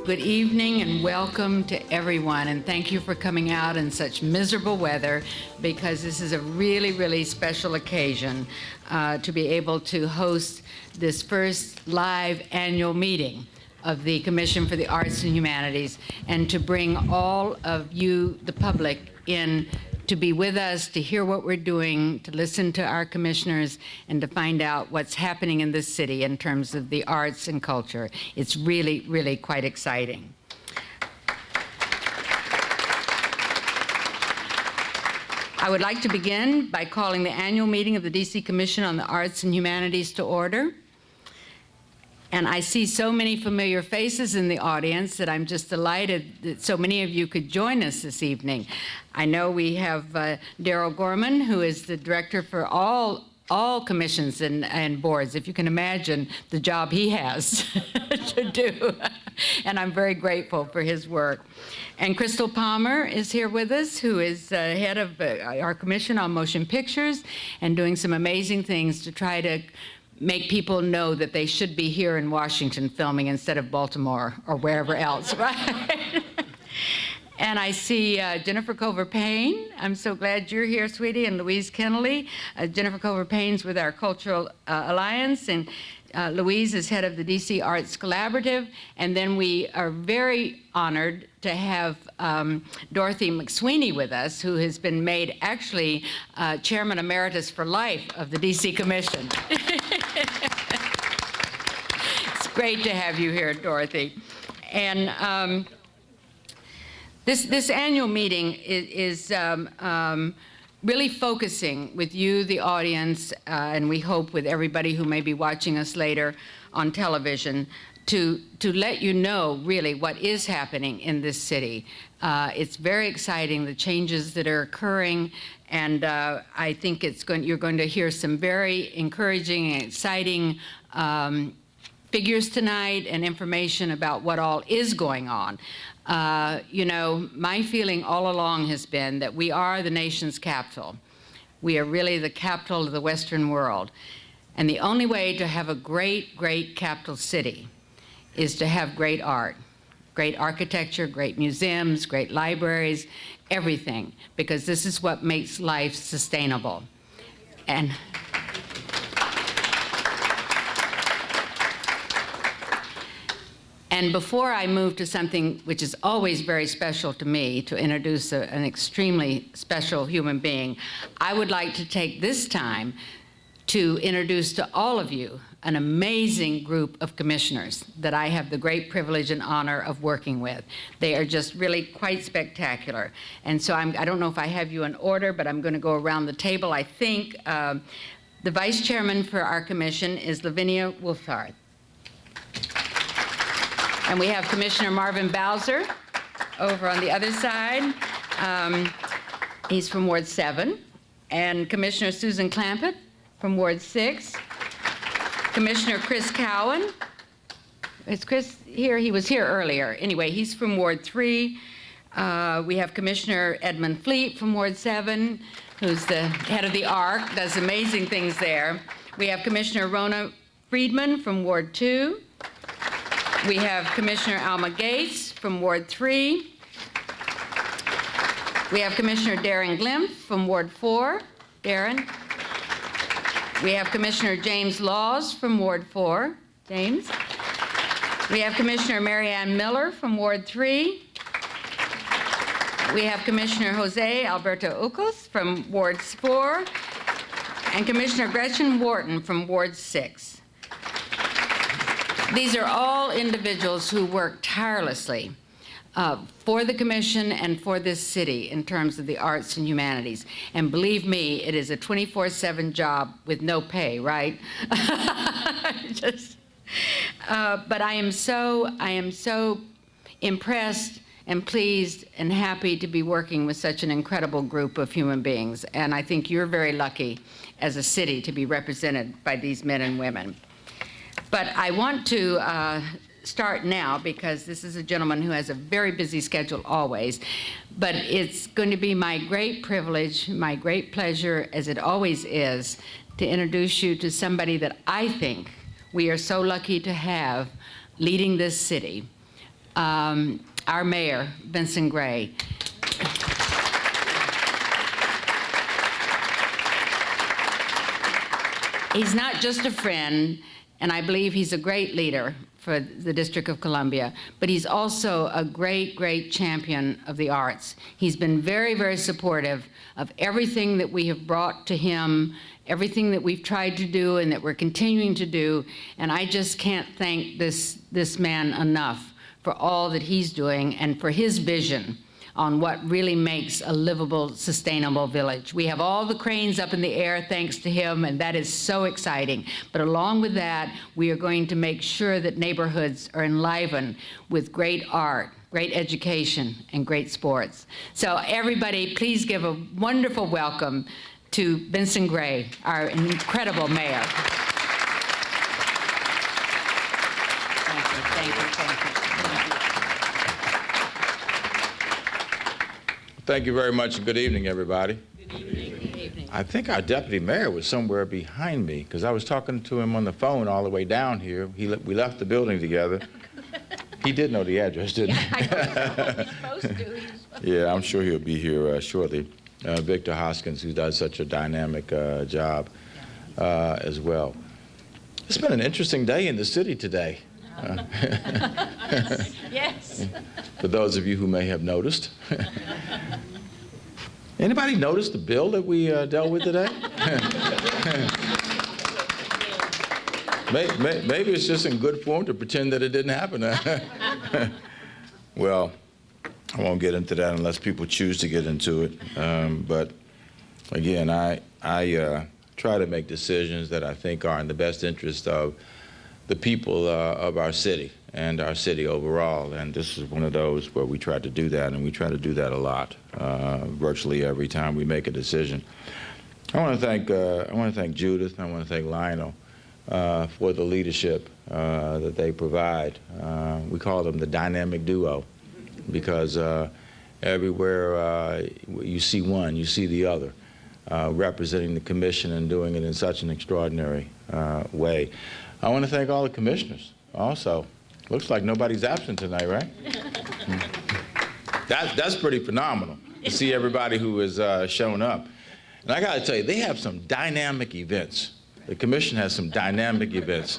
Good evening and welcome to everyone, and thank you for coming out in such miserable weather, because this is a really, really special occasion to be able to host this first live annual meeting of the Commission for the Arts and Humanities, and to bring all of you, the public, in to be with us, to hear what we're doing, to listen to our commissioners, and to find out what's happening in this city in terms of the arts and culture. It's really, really quite exciting. I would like to begin by calling the annual meeting of the DC Commission on the Arts and Humanities to order. And I see so many familiar faces in the audience that I'm just delighted that so many of you could join us this evening. I know we have Daryl Gorman, who is the director for all commissions and boards, if you can imagine the job he has to do. And I'm very grateful for his work. And Crystal Palmer is here with us, who is head of our Commission on Motion Pictures and doing some amazing things to try to make people know that they should be here in Washington filming instead of Baltimore or wherever else, right? And I see Jennifer Culver-Payne. I'm so glad you're here, sweetie, and Louise Kennelly. Jennifer Culver-Payne's with our Cultural Alliance, and Louise is head of the DC Arts Collaborative. And then we are very honored to have Dorothy McSweeney with us, who has been made actually Chairman Emeritus for life of the DC Commission. It's great to have you here, Dorothy. And this annual meeting is really focusing with you, the audience, and we hope with everybody who may be watching us later on television, to let you know really what is happening in this city. It's very exciting, the changes that are occurring, and I think you're going to hear some very encouraging and exciting figures tonight and information about what all is going on. You know, my feeling all along has been that we are the nation's capital. We are really the capital of the Western world. And the only way to have a great, great capital city is to have great art, great architecture, great museums, great libraries, everything, because this is what makes life sustainable. And before I move to something which is always very special to me, to introduce an extremely special human being, I would like to take this time to introduce to all of you an amazing group of commissioners that I have the great privilege and honor of working with. They are just really quite spectacular. And so I don't know if I have you in order, but I'm going to go around the table. I think the vice chairman for our commission is Lavinia Wolfhard. And we have Commissioner Marvin Bowser over on the other side. He's from Ward 7. And Commissioner Susan Clampett from Ward 6. Commissioner Chris Cowan. Is Chris here? He was here earlier. Anyway, he's from Ward 3. We have Commissioner Edmund Fleet from Ward 7, who's the head of the ARC, does amazing things there. We have Commissioner Rona Friedman from Ward 2. We have Commissioner Alma Gates from Ward 3. We have Commissioner Darren Glimpf from Ward 4. Darren. We have Commissioner James Laws from Ward 4. James. We have Commissioner Marianne Miller from Ward 3. We have Commissioner Jose Alberto Ucos from Ward 4. And Commissioner Gretchen Wharton from Ward 6. These are all individuals who work tirelessly for the commission and for this city in terms of the arts and humanities. And believe me, it is a 24/7 job with no pay, right? But I am so impressed and pleased and happy to be working with such an incredible group of human beings. And I think you're very lucky as a city to be represented by these men and women. But I want to start now, because this is a gentleman who has a very busy schedule always. But it's going to be my great privilege, my great pleasure, as it always is, to introduce you to somebody that I think we are so lucky to have leading this city. our mayor, Vincent Gray. He's not just a friend, and I believe he's a great leader for the District of Columbia, but he's also a great, great champion of the arts. He's been very, very supportive of everything that we have brought to him, everything that we've tried to do and that we're continuing to do, and I just can't thank this man enough for all that he's doing and for his vision on what really makes a livable, sustainable village. We have all the cranes up in the air thanks to him, and that is so exciting. But along with that, we are going to make sure that neighborhoods are enlivened with great art, great education, and great sports. So everybody, please give a wonderful welcome to Vincent Gray, our incredible mayor. Thank you, thank you, thank you. Thank you very much, and good evening, everybody. Good evening. I think our deputy mayor was somewhere behind me, because I was talking to him on the phone all the way down here. We left the building together. He did know the address, didn't he? Yeah, he's supposed to. Yeah, I'm sure he'll be here shortly. Victor Hoskins, who does such a dynamic job as well. It's been an interesting day in the city today. Yes. For those of you who may have noticed. Anybody notice the bill that we dealt with today? Maybe it's just in good form to pretend that it didn't happen. Well, I won't get into that unless people choose to get into it. But again, I try to make decisions that I think are in the best interest of the people of our city and our city overall. And this is one of those where we try to do that, and we try to do that a lot, virtually every time we make a decision. I want to thank Judith, and I want to thank Lionel for the leadership that they provide. We call them the dynamic duo, because everywhere you see one, you see the other, representing the commission and doing it in such an extraordinary way. I want to thank all the commissioners also. Looks like nobody's absent tonight, right? That's pretty phenomenal to see everybody who has shown up. And I got to tell you, they have some dynamic events. The commission has some dynamic events.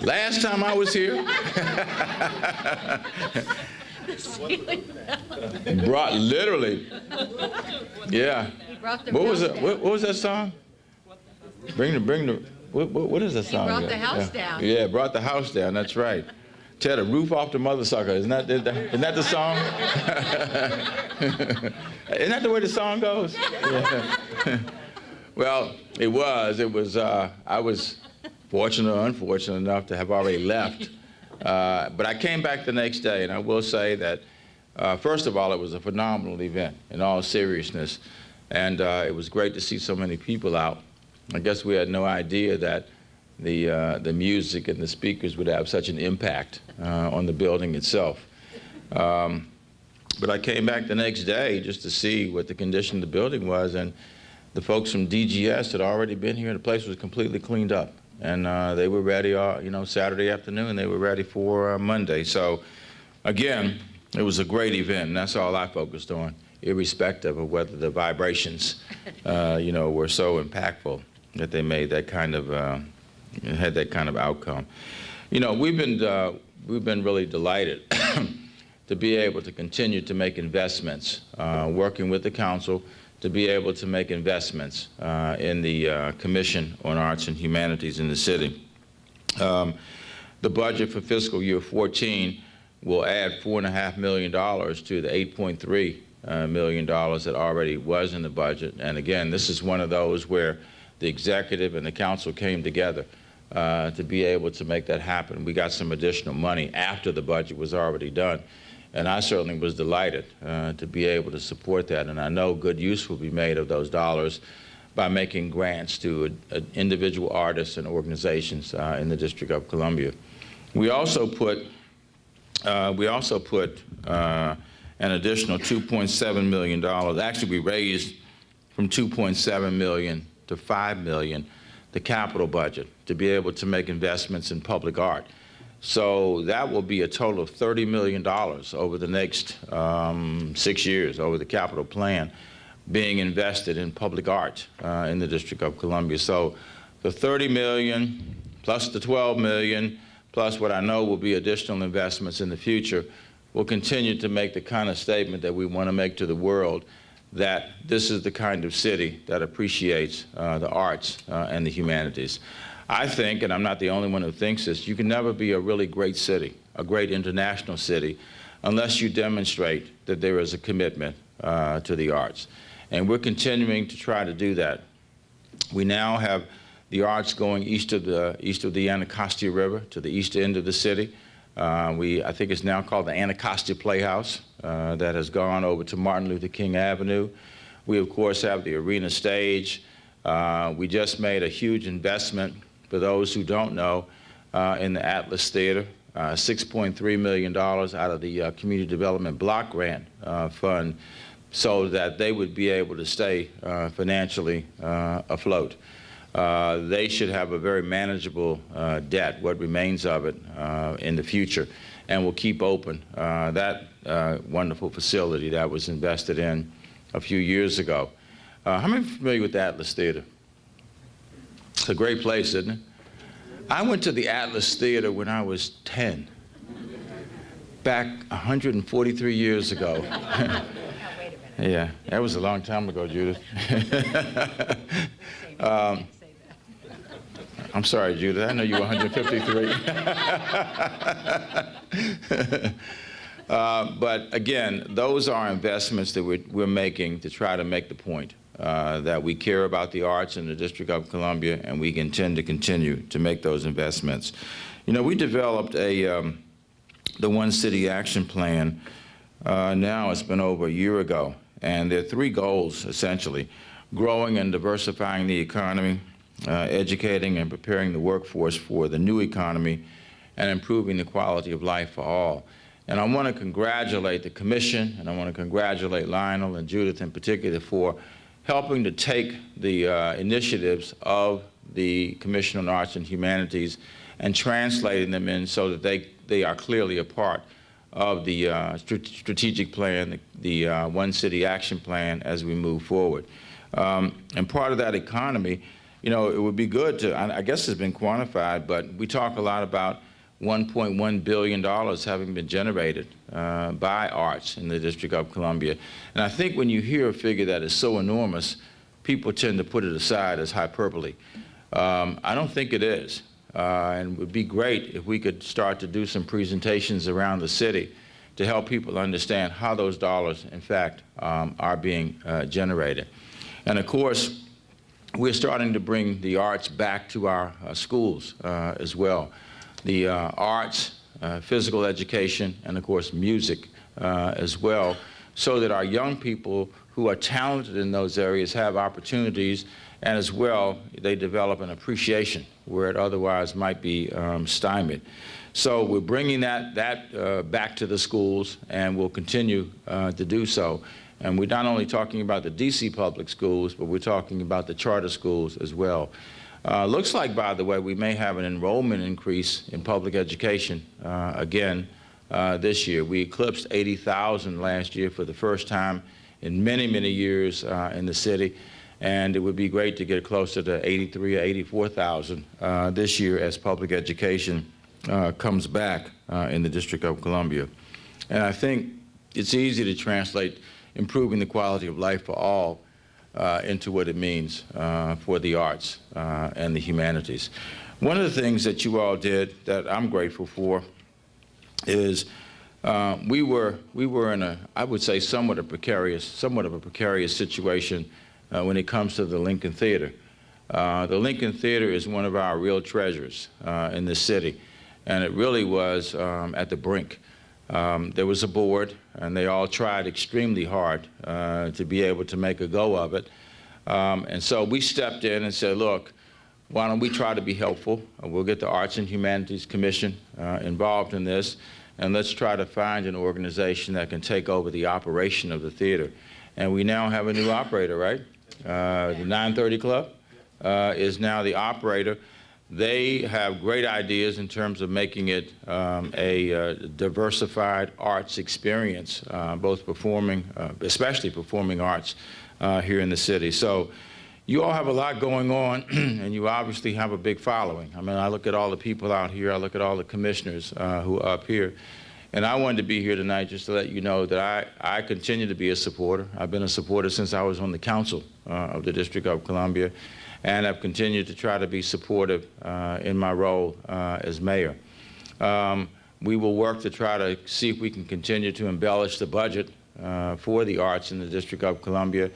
Last time I was here, brought literally, yeah. What was it? What was that song? Bring the. What is that song? Brought the house down. Yeah, brought the house down. That's right. Tear the roof off the mother sucker. Isn't that the song? Isn't that the way the song goes? Yeah. Well, it was. I was fortunate or unfortunate enough to have already left, but I came back the next day, and I will say that first of all, it was a phenomenal event in all seriousness, and it was great to see so many people out. I guess we had no idea that the music and the speakers would have such an impact on the building itself. But I came back the next day just to see what the condition of the building was, and the folks from DGS had already been here, and the place was completely cleaned up. And they were ready, Saturday afternoon, they were ready for Monday. So again, it was a great event, and that's all I focused on, irrespective of whether the vibrations, were so impactful that they made that kind of, had that kind of outcome. We've been really delighted to be able to continue to make investments, working with the council to be able to make investments in the Commission on Arts and Humanities in the city. The budget for fiscal year 14 will add $4.5 million to the $8.3 million that already was in the budget. And again, this is one of those where the executive and the council came together to be able to make that happen. We got some additional money after the budget was already done. And I certainly was delighted to be able to support that. And I know good use will be made of those dollars by making grants to individual artists and organizations in the District of Columbia. We also put an additional $2.7 million. Actually, we raised from $2.7 million to $5 million the capital budget to be able to make investments in public art. So that will be a total of $30 million over the next 6 years, over the capital plan, being invested in public art in the District of Columbia. So the $30 million plus the $12 million plus what I know will be additional investments in the future will continue to make the kind of statement that we want to make to the world, that this is the kind of city that appreciates the arts and the humanities. I think, and I'm not the only one who thinks this, you can never be a really great city, a great international city, unless you demonstrate that there is a commitment to the arts. And we're continuing to try to do that. We now have the arts going east of the Anacostia River to the east end of the city. I think it's now called the Anacostia Playhouse that has gone over to Martin Luther King Avenue. We, of course, have the arena stage. We just made a huge investment, for those who don't know, in the Atlas Theater, $6.3 million out of the Community Development Block Grant Fund, so that they would be able to stay financially afloat. They should have a very manageable debt, what remains of it, in the future, and will keep open that wonderful facility that was invested in a few years ago. How many are familiar with the Atlas Theater? It's a great place, isn't it? I went to the Atlas Theater when I was 10, back 143 years ago. Yeah, that was a long time ago, Judith. I'm sorry, Judith. I know you were 153. But again, those are investments that we're making to try to make the point that we care about the arts in the District of Columbia, and we intend to continue to make those investments. You know, we developed the One City Action Plan. Now it's been over a year ago, and there are 3 goals, essentially: growing and diversifying the economy, educating and preparing the workforce for the new economy, and improving the quality of life for all. And I want to congratulate the Commission, and I want to congratulate Lionel and Judith in particular for helping to take the initiatives of the Commission on Arts and Humanities and translating them in so that they are clearly a part of the strategic plan, the One City Action Plan, as we move forward. And part of that economy, you know, it would be good to, I guess it's been quantified, but we talk a lot about $1.1 billion having been generated by arts in the District of Columbia. And I think when you hear a figure that is so enormous, people tend to put it aside as hyperbole. I don't think it is. And it would be great if we could start to do some presentations around the city to help people understand how those dollars, in fact, are being generated. And of course, we're starting to bring the arts back to our schools as well. The arts, physical education, and of course music as well, so that our young people who are talented in those areas have opportunities, and as well they develop an appreciation where it otherwise might be stymied. So we're bringing that back to the schools, and we'll continue to do so. And we're not only talking about the DC public schools, but we're talking about the charter schools as well. Looks like, by the way, we may have an enrollment increase in public education again this year. We eclipsed 80,000 last year for the first time in many, many years in the city. And it would be great to get closer to 83 or 84,000 this year as public education comes back in the District of Columbia. And I think it's easy to translate improving the quality of life for all into what it means for the arts and the humanities. One of the things that you all did that I'm grateful for is we were in a, I would say, somewhat of a precarious situation when it comes to the Lincoln Theater. The Lincoln Theater is one of our real treasures in the city, and it really was at the brink. There was a board, and they all tried extremely hard to be able to make a go of it. And so we stepped in and said, look, why don't we try to be helpful? We'll get the Arts and Humanities Commission involved in this, and let's try to find an organization that can take over the operation of the theater. And we now have a new operator, right? The 930 Club? is now the operator. They have great ideas in terms of making it a diversified arts experience, both performing, especially performing arts here in the city. So you all have a lot going on, and you obviously have a big following. I mean, I look at all the people out here, I look at all the commissioners who are up here, and I wanted to be here tonight just to let you know that I continue to be a supporter. I've been a supporter since I was on the council of the District of Columbia, and I've continued to try to be supportive in my role as mayor. We will work to try to see if we can continue to embellish the budget for the arts in the District of Columbia,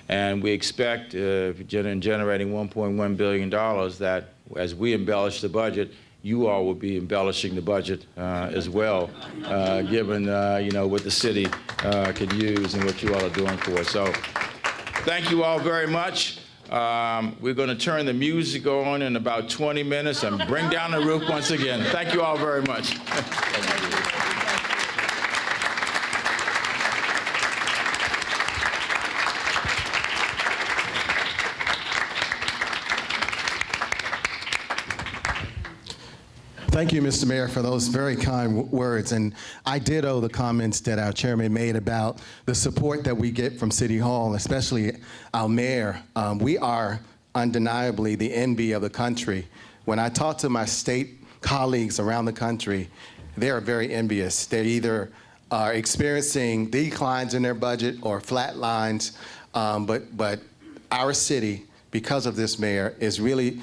and we expect, in generating $1.1 billion, that as we embellish the budget, you all will be embellishing the budget as well, given you know, what the city can use and what you all are doing for us. So thank you all very much. We're going to turn the music on in about 20 minutes and bring down the roof once again. Thank you all very much. Thank you, Mr. Mayor, for those very kind words. And I ditto the comments that our chairman made about the support that we get from City Hall, especially our mayor. We are undeniably the envy of the country. When I talk to my state colleagues around the country, they are very envious. They either are experiencing declines in their budget or flat lines, but our city, because of this mayor, is really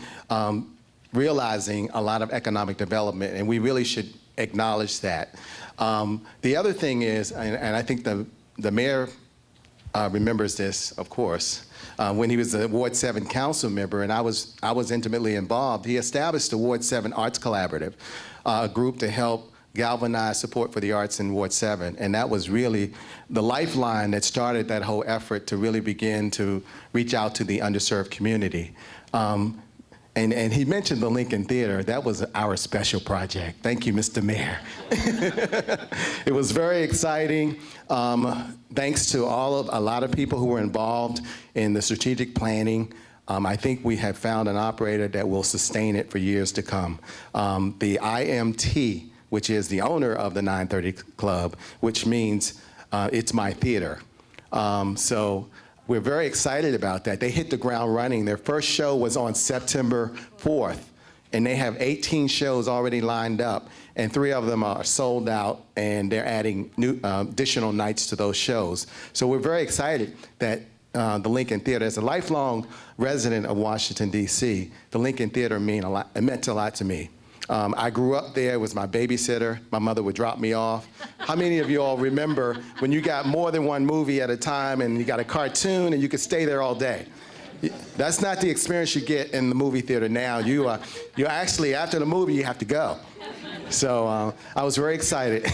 realizing a lot of economic development, and we really should acknowledge that. The other thing is, and I think the mayor remembers this, of course, when he was a Ward 7 council member, and I was intimately involved, he established the Ward 7 Arts Collaborative, a group to help galvanize support for the arts in Ward 7, and that was really the lifeline that started that whole effort to really begin to reach out to the underserved community. And he mentioned the Lincoln Theater. That was our special project. Thank you, Mr. Mayor. It was very exciting. Thanks to a lot of people who were involved in the strategic planning. I think we have found an operator that will sustain it for years to come. The IMT, which is the owner of the 930 Club, which means it's my theater. So we're very excited about that. They hit the ground running. Their first show was on September 4th, and they have 18 shows already lined up, and 3 of them are sold out, and they're adding new additional nights to those shows. So we're very excited that the Lincoln Theater, as a lifelong resident of Washington, D.C., the Lincoln Theater meant a lot to me. I grew up there. It was my babysitter. My mother would drop me off. How many of you all remember when you got more than one movie at a time and you got a cartoon and you could stay there all day? That's not the experience you get in the movie theater now. You actually, after the movie, you have to go. So I was very excited.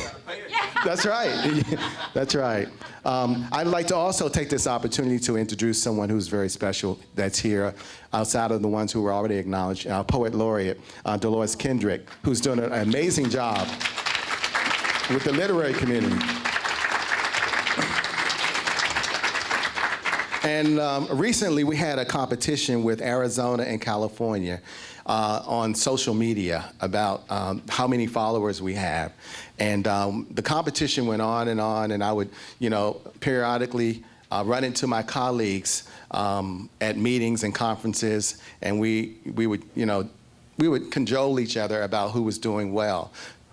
That's right. That's right. I'd like to also take this opportunity to introduce someone who's very special that's here outside of the ones who were already acknowledged, our Poet Laureate, Dolores Kendrick, who's doing an amazing job with the literary community. And recently we had a competition with Arizona and California on social media about how many followers we have. And the competition went on, and I would, periodically run into my colleagues at meetings and conferences, and we would cajole each other about who was doing well.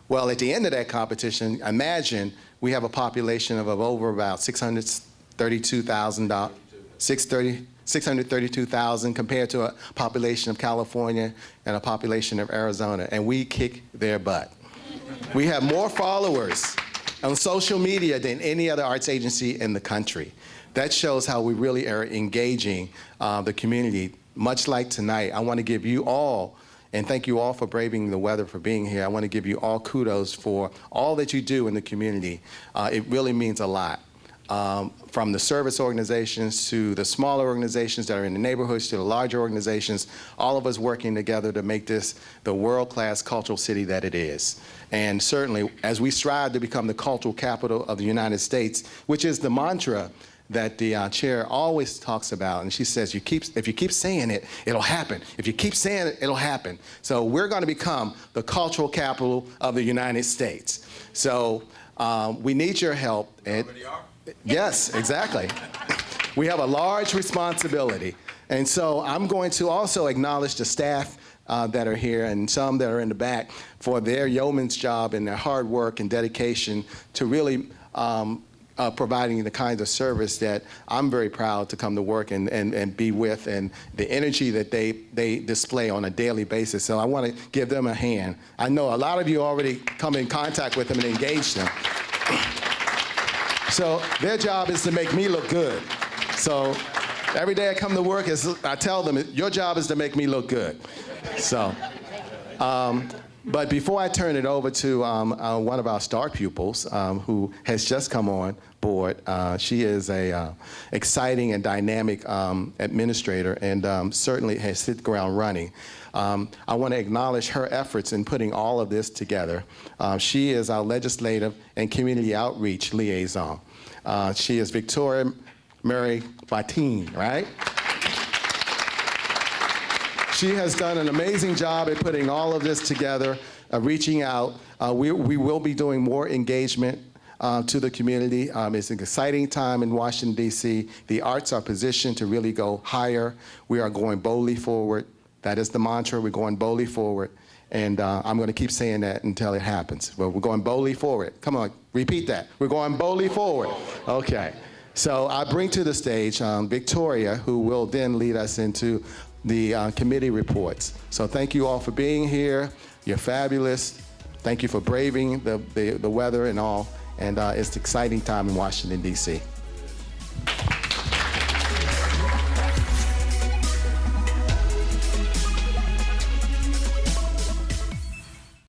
Well, at the end of that competition, imagine we have a population of over about 632,000 compared to a population of California and a population of Arizona, and we kick their butt. We have more followers on social media than any other arts agency in the country. That shows how we really are engaging the community. Much like tonight, I want to give you all, and thank you all for braving the weather, for being here. I want to give you all kudos for all that you do in the community. It really means a lot. From the service organizations to the smaller organizations that are in the neighborhoods to the larger organizations, all of us working together to make this the world-class cultural city that it is. And certainly, as we strive to become the cultural capital of the United States, which is the mantra that the chair always talks about, and she says, if you keep saying it, it'll happen. If you keep saying it, it'll happen. So we're going to become the cultural capital of the United States. So we need your help. Already are? Yes, exactly. We have a large responsibility. And so I'm going to also acknowledge the staff that are here and some that are in the back for their yeoman's job and their hard work and dedication to really providing the kinds of service that I'm very proud to come to work and be with, and the energy that they display on a daily basis. So I want to give them a hand. I know a lot of you already come in contact with them and engage them. So their job is to make me look good. So every day I come to work, I tell them, your job is to make me look good. So, but before I turn it over to one of our star pupils who has just come on board, she is a exciting and dynamic administrator and certainly has hit the ground running. I want to acknowledge her efforts in putting all of this together. She is our legislative and community outreach liaison. She is Victoria Mary Fatine, right? She has done an amazing job at putting all of this together, reaching out. We will be doing more engagement to the community. It's an exciting time in Washington, D.C. The arts are positioned to really go higher. We are going boldly forward. That is the mantra. We're going boldly forward. And I'm going to keep saying that until it happens. But we're going boldly forward. Come on, repeat that. We're going boldly forward. Okay. So I bring to the stage Victoria, who will then lead us into the committee reports. So thank you all for being here. You're fabulous. Thank you for braving the weather and all. And it's an exciting time in Washington, D.C.